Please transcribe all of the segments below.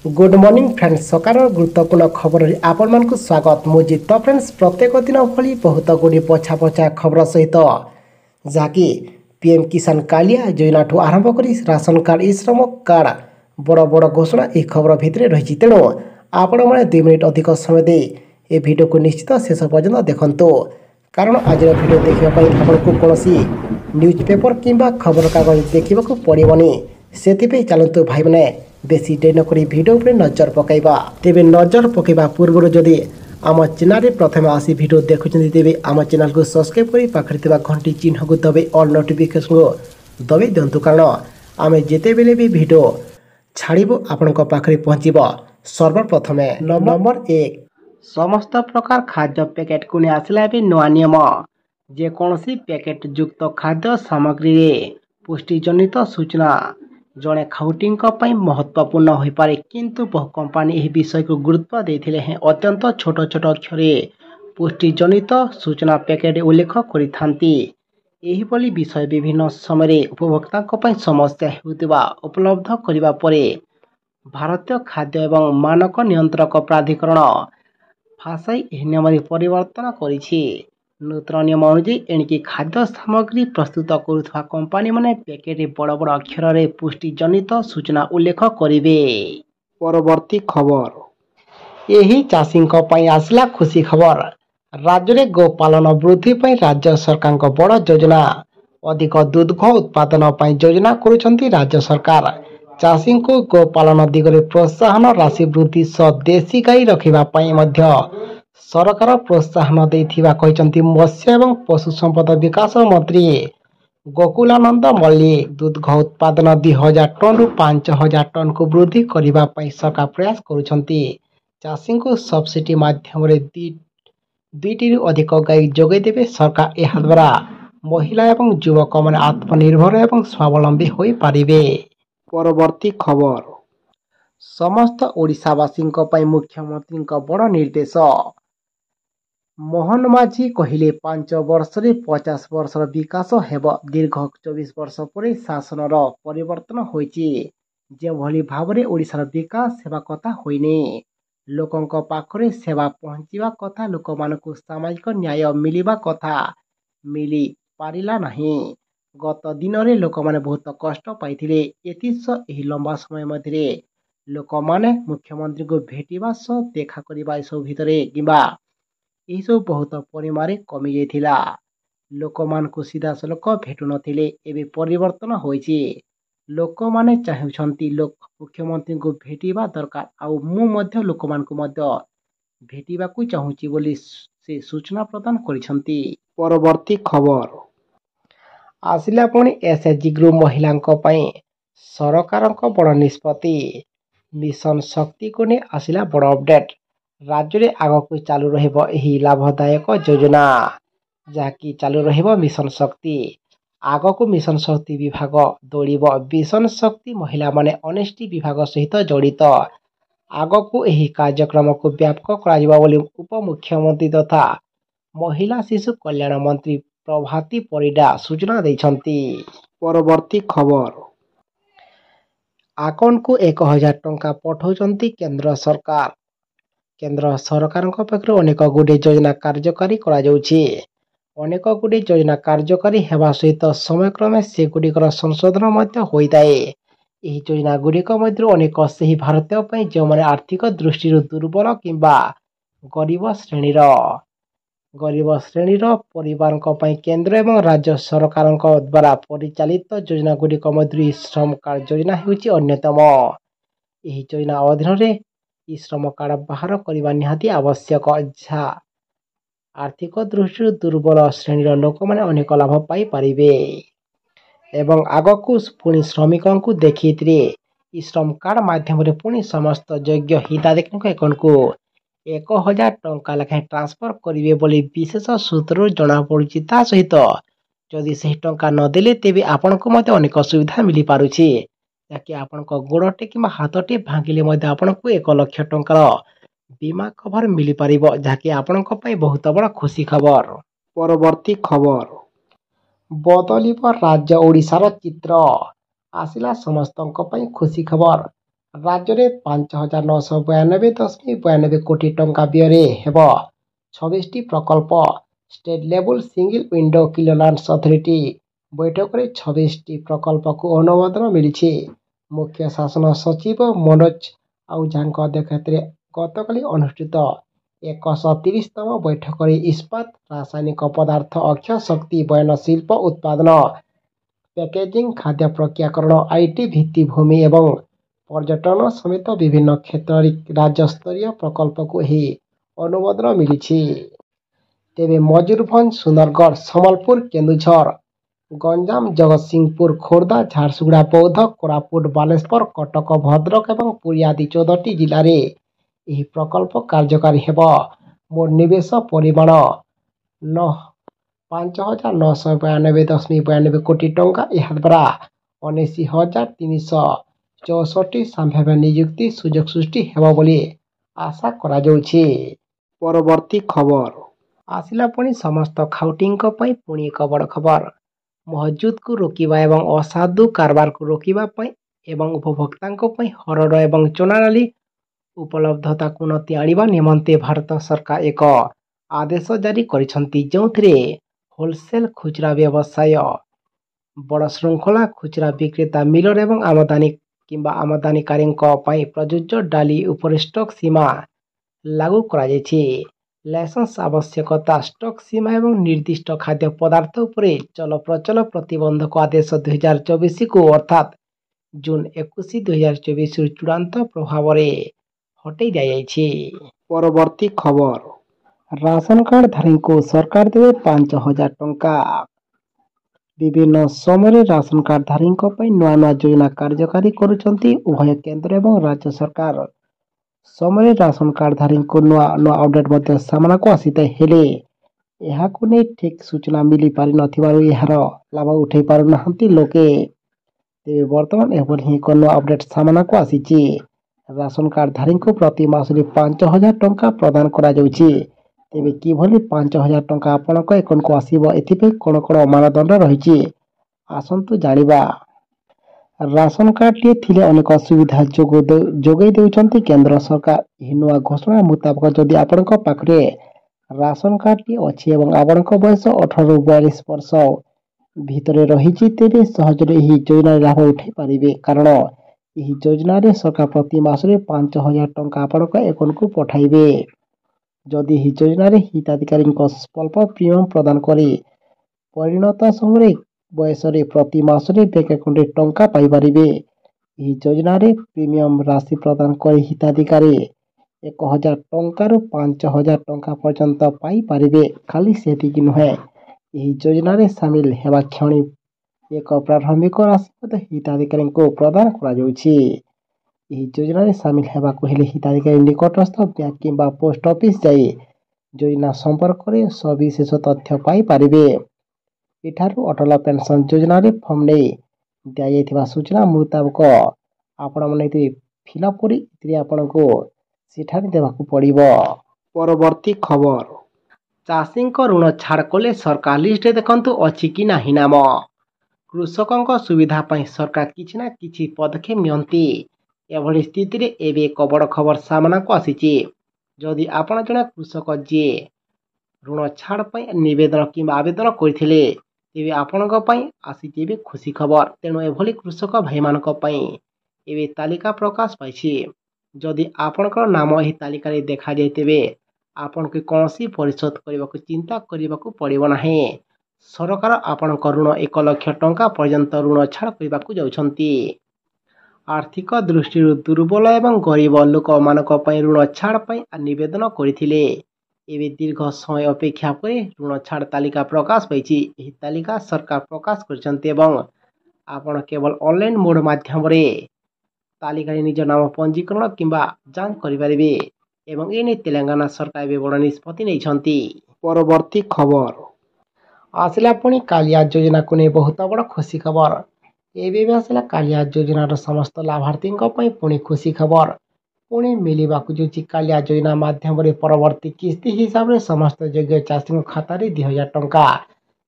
Good morning friends सकार गुरुत्वपूर्ण खबर आपण मान स्वागत मुझे तो फ्रेंड्स प्रत्येक दिन भली बहुत गुड़ी पछा पछा खबर सहित जहाँकि पीएम किसान कालिया योजना ठू आरंभ कर राशन कार्ड ई श्रम कार्ड बड़ बड़ घोषणा यह खबर भितर रही तेणु आपण मैंने 2 मिनिट अधिक समय दे ए वीडियो को निश्चित शेष पर्यंत देखंतु कारण आज वीडियो देखापी आपको कौन न्यूज पेपर किंबा खबर कागज देखा पड़ोनी से चलतु भाई मैंने बेसी डेरी नक भिडियो पर नजर पकईबा तेरे नजर पकईबा पूर्व जदि आम चैनल प्रथम आसी भिडियो देखुं तेरे आम चैनल को सब्सक्राइब कर पाखे घंटी चिन्ह को दबाई ऑल नोटिफिकेशन को दबाई दिंतु कारण आम जिते बेले भी भिडियो छाड़ू आपण पाखे पहुँचब सर्वप्रथम नंबर 1 समस्त प्रकार खाद्य पैकेट को नहीं आसला नुआ नियम जेकोसी पैकेट युक्त खाद्य सामग्री पुष्टिजनित सूचना जड़े खाउटी महत्वपूर्ण हो पारे किंतु बहु कंपानी यह विषय को गुरुत्व देते हैं अत्यंत छोट छोट अक्षर पुष्टिजनित सूचना पैकेट उल्लेख करी विषय विभिन्न समय उपभोक्ता समस्या होता उपलब्ध करने पर भारतीय खाद्य एवं मानक नियंत्रक प्राधिकरण फासाई नियम परिवर्तन करिछि। नूतन नियम अनुଯାयी एणिकी खाद्य सामग्री प्रस्तुत करुवा कंपानी माने पैकेट बड़ बड़ अक्षर रे पुष्टिजनित सूचना उल्लेख करिवे। परवर्ती खबर यही चाषी आसला खुशी खबर राज्य में गोपालन वृद्धि पर राज्य सरकार बड़ योजना अधिक दुग्ध उत्पादन पर योजना करुछंती राज्य सरकार चाषी को गोपालन दिगरे प्रोत्साहन राशि वृद्धि सह देशी गाई रखिबा मध्य सरकार प्रोत्साहन देथिबा कहिसंती मत्स्य एवं पशु संपद विकास मंत्री गोकुलानंद मल्लिक दुग्ध उत्पादन 2000 टन रु 5000 टन को वृद्धि करने पर सरकार प्रयास करुछंती चाषी को सब्सिडी माध्यम दुईटी अधिक गाई जोगाई देवे सरकार यह द्वारा महिला एवं युवक मैंने आत्मनिर्भर एवं स्वावलंबी हो पारिबे। परवर्ती खबर समस्त ओडिशावासी मुख्यमंत्री बड़ निर्देश मोहन माझी कहले 5 वर्ष रे 50 वर्षर विकास हेब दीर्घ 24 वर्ष पर शासन परिवर्तन होइछि जो भली भावरे ओडिशार विकास सेवा कथा होइने लोकंक पाखरे सेवा पहुंचीवा कथा लोक मानकु सामाजिक न्याय मिलिबा कथा मिली पारिला नहीं गत दिन रे लोक माने बहुत कष्ट पाइथिले एतिस एही लंबा समय मध्य लोक माने मुख्यमंत्री को भेटिबा सह देखा करिबा सब भितरे किबा यही सब बहुत परिमाण कमी जाइथिला लोक मान को सीधा सलक भेटु नथिले एबे परिवर्तन होइछि लोक माने चाहुछंती लोक मुख्यमंत्री को भेटिबा दरकार आउ मु मध्य लोक मान को मध्य भेटिबा को चाहुछि बोली से सूचना प्रदान करिसंती। परवर्ती खबर आसिला पुणी एसएचजी ग्रुप महिला सरकार बड़ निष्पत्ति मिशन शक्ति को नहीं आसिला बड़ अपडेट राज्य में आगक चालू रहिबो एही लाभदायक योजना जहाँकि चालू रहिबो मिशन शक्ति आगक मिशन शक्ति विभाग दौड़ब मिशन शक्ति महिला माने अनेष्टि विभाग सहित जड़ित आगक एही कार्यक्रम को व्यापक करा बोली उपमुख्यमंत्री तथा महिला शिशु कल्याण मंत्री प्रभाती परिडा सूचना देछंती। परवर्ती खबर आकन को 1000 टंका पठाउछंती केंद्र सरकार पक्षर अनेक गुड़े योजना कार्यकारी करा जाउछि अनेक गुड़े योजना कार्यकारी हेबा सहित समयक्रमे से गुड़िकर संशोधन मध्य होइताए एही योजना गुड़िक मध्य अनेक सही भारतीय पई जो माने आर्थिक दृष्टि दुर्बल किंबा गरीब श्रेणीर परिवार केंद्र एवं राज्य सरकार द्वारा परिचालित योजना गुड़िक मध्य श्रम कार्ड योजना होउछि अन्यतम एही योजना अधीन रे ई श्रम कार्ड बाहर करने निहाती आवश्यक जहाँ आर्थिक दृष्टि दुर्बल श्रेणीर लोक मैंने अनेक लाभ पाई पारिबे एवं आगकू पुणी श्रमिक को देखी ई श्रम कार्ड माध्यम पुणी समस्त योग्य हिताधिकारी अकाउंट को 1000 टंका लेखाएं ट्रांसफर करेंगे बोली विशेष सूत्र जना पड़ुछि ता सहित जदि से टंका नदेले तेबे आपण को मते अनेक सुविधा मिली पारुछि जाकि आपण को गोड़टे कि हाथटे भांगिले मध्य आपण को 1 लाख टंकार बीमा कवर मिली पारिबो जाकि आपण को पई बहुत बड़ खुशी खबर। परवर्ती खबर बदलिब राज्य ओडिशार चित्र आसिला समस्तक पई खुशी खबर ରାଜ୍ୟରେ 5,992.92 କୋଟି ଟଙ୍କା ବ୍ୟୟରେ ହେବ 26ଟି ପ୍ରକଳ୍ପ। ଷ୍ଟେଟ୍ ଲେବୁଲ୍ ସିଙ୍ଗଲ ୱିଣ୍ଡୋ କ୍ଲିୟରାନ୍ସ ଅଥରିଟି ବୈଠକରେ 26ଟି ପ୍ରକଳ୍ପକୁ ଅନୁମୋଦନ ମିଳିଛି। ମୁଖ୍ୟ ଶାସନ ସଚିବ ମନୋଜ ଆହୁଜାଙ୍କ ଅଧ୍ୟକ୍ଷତାରେ ଗତକାଲି ଅନୁଷ୍ଠିତ 130ତମ ବୈଠକରେ ଇସ୍ପାତ, ରାସାୟନିକ ପଦାର୍ଥ, ଅକ୍ଷୟ ଶକ୍ତି, ବୟନ ଶିଳ୍ପ, ଉତ୍ପାଦନ, ପ୍ୟାକେଜିଂ, ଖାଦ୍ୟ ପ୍ରକ୍ରିୟାକରଣ, IT, ଭିତ୍ତିଭୂମି ଏବଂ ପର୍ଯ୍ୟଟନ ସମେତ ବିଭିନ୍ନ କ୍ଷେତ୍ରରେ ରାଜ୍ୟସ୍ତରୀୟ ପ୍ରକଳ୍ପକୁ ଏହି ଅନୁମୋଦନ ମିଳିଛି। ତେବେ ମୟୂରଭଞ୍ଜ, ସୁନ୍ଦରଗଡ଼, ସମ୍ବଲପୁର, କେନ୍ଦୁଝର, ଗଞ୍ଜାମ, ଜଗତସିଂହପୁର, ଖୋର୍ଦ୍ଧା, ଝାରସୁଗୁଡ଼ା, ବୌଦ୍ଧ, କୋରାପୁଟ, ବାଲେଶ୍ୱର, କଟକ, ଭଦ୍ରକ ଏବଂ ପୁରୀ ଆଦି 14ଟି ଜିଲ୍ଲାରେ ଏହି ପ୍ରକଳ୍ପ କାର୍ଯ୍ୟକାରୀ ହେବ। ମୋଟ ନିବେଶ ପରିମାଣ 5,992.92 କୋଟି ଟଙ୍କା। ଏହାଦ୍ୱାରା 19,364ଟି ସମ୍ଭାବ୍ୟ ନିଯୁକ୍ତି ସୁଯୋଗ ସୃଷ୍ଟି ହେବ ବୋଲି ଆଶା କରାଯାଉଛି। ପରବର୍ତ୍ତୀ ଖବର ଆସିଲା ପୁଣି ସମସ୍ତ ଖାଉଟିଙ୍କ ପାଇଁ ପୁଣି ଏକ ବଡ଼ ଖବର। ମହଜୁଦକୁ ରୋକିବା ଏବଂ ଅସାଧୁ କାରବାରକୁ ରୋକିବା ପାଇଁ ଏବଂ ଉପଭୋକ୍ତାଙ୍କ ପାଇଁ ହରଡ଼ ଏବଂ ଚଣା ଡାଲି ଉପଲବ୍ଧତାକୁ ଉନ୍ନତି ଆଣିବା ନିମନ୍ତେ ଭାରତ ସରକାର ଏକ ଆଦେଶ ଜାରି କରିଛନ୍ତି, ଯେଉଁଥିରେ ହୋଲସେଲ୍ ଖୁଚୁରା ବ୍ୟବସାୟ, ବଡ଼ ଶୃଙ୍ଖଳା ଖୁଚୁରା ବିକ୍ରେତା, ମିଲର ଏବଂ ଆମଦାନୀ କିମ୍ବା ଆମଦାନୀକାରୀଙ୍କ ପାଇଁ ପ୍ରଯୁଜ୍ୟ ଡାଲି ଉପରେ ଷ୍ଟକ୍ ସୀମା ଲାଗୁ କରାଯାଇଛି। ଲାଇସେନ୍ସ ଆବଶ୍ୟକତା, ଷ୍ଟକ୍ ସୀମା ଏବଂ ନିର୍ଦ୍ଦିଷ୍ଟ ଖାଦ୍ୟ ପଦାର୍ଥ ଉପରେ ଚଳପ୍ରଚଳ ପ୍ରତିବନ୍ଧକ ଆଦେଶ 2024କୁ ଅର୍ଥାତ୍ ଜୁନ୍ 21, 2024ରୁ ଚୂଡ଼ାନ୍ତ ପ୍ରଭାବରେ ହଟେଇ ଦିଆଯାଇଛି। ପରବର୍ତ୍ତୀ ଖବର ରାସନ କାର୍ଡଧାରୀଙ୍କୁ ସରକାର ଦେବେ 5,000 ଟଙ୍କା। ବିଭିନ୍ନ ସମୟରେ ରାସନ କାର୍ଡଧାରୀଙ୍କ ପାଇଁ ନୂଆ ନୂଆ ଯୋଜନା କାର୍ଯ୍ୟକାରୀ କରୁଛନ୍ତି ଉଭୟ କେନ୍ଦ୍ର ଏବଂ ରାଜ୍ୟ ସରକାର। ସମୟରେ ରାସନ କାର୍ଡଧାରୀଙ୍କୁ ନୂଆ ନୂଆ ଅପଡେଟ୍ ମଧ୍ୟ ସାମ୍ନାକୁ ଆସିଥାଏ, ହେଲେ ଏହାକୁ ନେଇ ଠିକ୍ ସୂଚନା ମିଳିପାରିନଥିବାରୁ ଏହାର ଲାଭ ଉଠାଇ ପାରୁନାହାନ୍ତି ଲୋକେ। ତେବେ ବର୍ତ୍ତମାନ ଏଭଳି ହିଁ ଏକ ନୂଆ ଅପଡେଟ୍ ସାମ୍ନାକୁ ଆସିଛି। ରାସନ କାର୍ଡଧାରୀଙ୍କୁ ପ୍ରତି ମାସରେ 5,000 ଟଙ୍କା ପ୍ରଦାନ କରାଯାଉଛି। ତେବେ କିଭଳି 5,000 ଟଙ୍କା ଆପଣଙ୍କ ଆକାଉଣ୍ଟକୁ ଆସିବ, ଏଥିପାଇଁ କ'ଣ କ'ଣ ମାନଦଣ୍ଡ ରହିଛି, ଆସନ୍ତୁ ଜାଣିବା। ରାସନ କାର୍ଡଟିଏ ଥିଲେ ଅନେକ ସୁବିଧା ଯୋଗାଇ ଦେଉଛନ୍ତି କେନ୍ଦ୍ର ସରକାର। ଏହି ନୂଆ ଘୋଷଣା ମୁତାବକ ଯଦି ଆପଣଙ୍କ ପାଖରେ ରାସନ କାର୍ଡଟିଏ ଅଛି ଏବଂ ଆପଣଙ୍କ ବୟସ 18ରୁ 42 ବର୍ଷ ଭିତରେ ରହିଛି, ତେବେ ସହଜରେ ଏହି ଯୋଜନାରେ ଲାଭ ଉଠାଇ ପାରିବେ। କାରଣ ଏହି ଯୋଜନାରେ ସରକାର ପ୍ରତି ମାସରେ 5,000 ଟଙ୍କା ଆପଣଙ୍କ ଆକାଉଣ୍ଟକୁ ପଠାଇବେ। ଯଦି ଏହି ଯୋଜନାରେ ହିତାଧିକାରୀଙ୍କ ସ୍ୱଳ୍ପ ପ୍ରିମିୟମ ପ୍ରଦାନ କରି ପରିଣତ ସମୟରେ ବୟସରେ ପ୍ରତି ମାସରେ ବ୍ୟାଙ୍କ ଆକାଉଣ୍ଟରେ ଟଙ୍କା ପାଇପାରିବେ। ଏହି ଯୋଜନାରେ ପ୍ରିମିୟମ ରାଶି ପ୍ରଦାନ କରି ହିତାଧିକାରୀ 1,000 ଟଙ୍କାରୁ 5,000 ଟଙ୍କା ପର୍ଯ୍ୟନ୍ତ ପାଇପାରିବେ। ଖାଲି ସେତିକି ନୁହେଁ, ଏହି ଯୋଜନାରେ ସାମିଲ ହେବା କ୍ଷଣି ଏକ ପ୍ରାରମ୍ଭିକ ରାଶି ମଧ୍ୟ ହିତାଧିକାରୀଙ୍କୁ ପ୍ରଦାନ କରାଯାଉଛି। ଏହି ଯୋଜନାରେ ସାମିଲ ହେବାକୁ ହେଲେ ହିତାଧିକାରୀ ନିକଟସ୍ଥ ବ୍ୟାଙ୍କ କିମ୍ବା ପୋଷ୍ଟ ଅଫିସ ଯାଇ ଯୋଜନା ସମ୍ପର୍କରେ ସବିଶେଷ ତଥ୍ୟ ପାଇପାରିବେ। ଏଠାରୁ ଅଟଳ ପେନସନ ଯୋଜନାରେ ଫର୍ମ ନେଇ ଦିଆଯାଇଥିବା ସୂଚନା ମୁତାବକ ଆପଣମାନେ ଏଥିରେ ଫିଲ୍ଅପ୍ କରି ଏଥିରେ ଆପଣଙ୍କୁ ସେଠାରେ ଦେବାକୁ ପଡ଼ିବ। ପରବର୍ତ୍ତୀ ଖବର ଚାଷୀଙ୍କ ଋଣ ଛାଡ଼ କଲେ ସରକାର ଲିଷ୍ଟରେ ଦେଖନ୍ତୁ ଅଛି କି ନାହିଁ ନାମ। କୃଷକଙ୍କ ସୁବିଧା ପାଇଁ ସରକାର କିଛି ନା କିଛି ପଦକ୍ଷେପ ନିଅନ୍ତି। ଏଭଳି ସ୍ଥିତିରେ ଏବେ ଏକ ବଡ଼ ଖବର ସାମ୍ନାକୁ ଆସିଛି। ଯଦି ଆପଣ ଜଣେ କୃଷକ ଯିଏ ଋଣ ଛାଡ଼ ପାଇଁ ନିବେଦନ କିମ୍ବା ଆବେଦନ କରିଥିଲେ, ତେବେ ଆପଣଙ୍କ ପାଇଁ ଆସିଛି ଏବେ ଖୁସି ଖବର। ତେଣୁ ଏଭଳି କୃଷକ ଭାଇମାନଙ୍କ ପାଇଁ ଏବେ ତାଲିକା ପ୍ରକାଶ ପାଇଛି। ଯଦି ଆପଣଙ୍କର ନାମ ଏହି ତାଲିକାରେ ଦେଖାଯାଏ, ତେବେ ଆପଣଙ୍କୁ କୌଣସି ପରିଶୋଧ କରିବାକୁ ଚିନ୍ତା କରିବାକୁ ପଡ଼ିବ ନାହିଁ। ସରକାର ଆପଣଙ୍କ ଋଣ 1 ଲକ୍ଷ ଟଙ୍କା ପର୍ଯ୍ୟନ୍ତ ଋଣ ଛାଡ଼ କରିବାକୁ ଯାଉଛନ୍ତି। ଆର୍ଥିକ ଦୃଷ୍ଟିରୁ ଦୁର୍ବଳ ଏବଂ ଗରିବ ଲୋକମାନଙ୍କ ପାଇଁ ଋଣ ଛାଡ଼ ପାଇଁ ନିବେଦନ କରିଥିଲେ। ଏବେ ଦୀର୍ଘ ସମୟ ଅପେକ୍ଷା ପରେ ଋଣ ଛାଡ଼ ତାଲିକା ପ୍ରକାଶ ପାଇଛି। ଏହି ତାଲିକା ସରକାର ପ୍ରକାଶ କରିଛନ୍ତି ଏବଂ ଆପଣ କେବଳ ଅନଲାଇନ୍ ମୋଡ୍ ମାଧ୍ୟମରେ ତାଲିକାରେ ନିଜ ନାମ ପଞ୍ଜୀକରଣ କିମ୍ବା ଯାଞ୍ଚ କରିପାରିବେ ଏବଂ ଏନେଇ ତେଲେଙ୍ଗାନା ସରକାର ଏବେ ବଡ଼ ନିଷ୍ପତ୍ତି ନେଇଛନ୍ତି। ପରବର୍ତ୍ତୀ ଖବର ଆସିଲା ପୁଣି କାଳିଆ ଯୋଜନାକୁ ନେଇ ବହୁତ ବଡ଼ ଖୁସି ଖବର। ଏବେ ବି ଆସିଲା କାଳିଆ ଯୋଜନାର ସମସ୍ତ ଲାଭାର୍ଥୀଙ୍କ ପାଇଁ ପୁଣି ଖୁସି ଖବର। ପୁଣି ମିଳିବାକୁ ଯାଉଛି କାଳିଆ ଯୋଜନା ମାଧ୍ୟମରେ ପରବର୍ତ୍ତୀ କିସ୍ତି ହିସାବରେ ସମସ୍ତ ଯୋଗ୍ୟ ଚାଷୀଙ୍କ ଖାତାରେ 2,000 ଟଙ୍କା,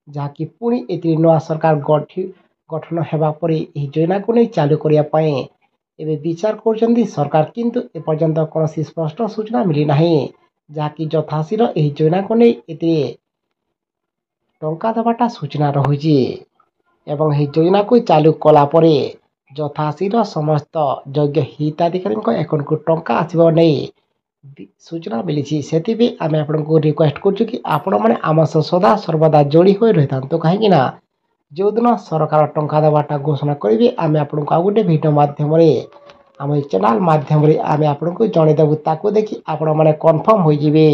ଯାହାକି ପୁଣି ଏଥିରେ ନୂଆ ସରକାର ଗଠନ ହେବା ପରେ ଏହି ଯୋଜନାକୁ ନେଇ ଚାଲୁ କରିବା ପାଇଁ ଏବେ ବିଚାର କରୁଛନ୍ତି ସରକାର, କିନ୍ତୁ ଏପର୍ଯ୍ୟନ୍ତ କୌଣସି ସ୍ପଷ୍ଟ ସୂଚନା ମିଳିନାହିଁ ଯାହାକି ଯଥାଶୀଘ୍ର ଏହି ଯୋଜନାକୁ ନେଇ ଏଥିରେ ଟଙ୍କା ଦେବାଟା ସୂଚନା ରହୁଛି ଏବଂ ଏହି ଯୋଜନାକୁ ଚାଲୁ କଲା ପରେ ଯଥାଶୀଘ୍ର ସମସ୍ତ ଯୋଗ୍ୟ ହିତାଧିକାରୀଙ୍କ ଆକାଉଣ୍ଟକୁ ଟଙ୍କା ଆସିବ ନେଇ ସୂଚନା ମିଳିଛି। ସେଥିପାଇଁ ଆମେ ଆପଣଙ୍କୁ ରିକ୍ୱେଷ୍ଟ କରୁଛୁ କି ଆପଣମାନେ ଆମ ସହ ସଦା ସର୍ବଦା ଯୋଡ଼ି ହୋଇ ରହିଥାନ୍ତୁ, କାହିଁକି ନା ଯେଉଁଦିନ ସରକାର ଟଙ୍କା ଦେବାଟା ଘୋଷଣା କରିବେ ଆମେ ଆପଣଙ୍କୁ ଆଉ ଗୋଟେ ଭିଡ଼ିଓ ମାଧ୍ୟମରେ ଆମ ଏ ଚ୍ୟାନେଲ୍ ମାଧ୍ୟମରେ ଆମେ ଆପଣଙ୍କୁ ଜଣାଇଦେବୁ। ତାକୁ ଦେଖି ଆପଣମାନେ କନଫର୍ମ ହୋଇଯିବେ।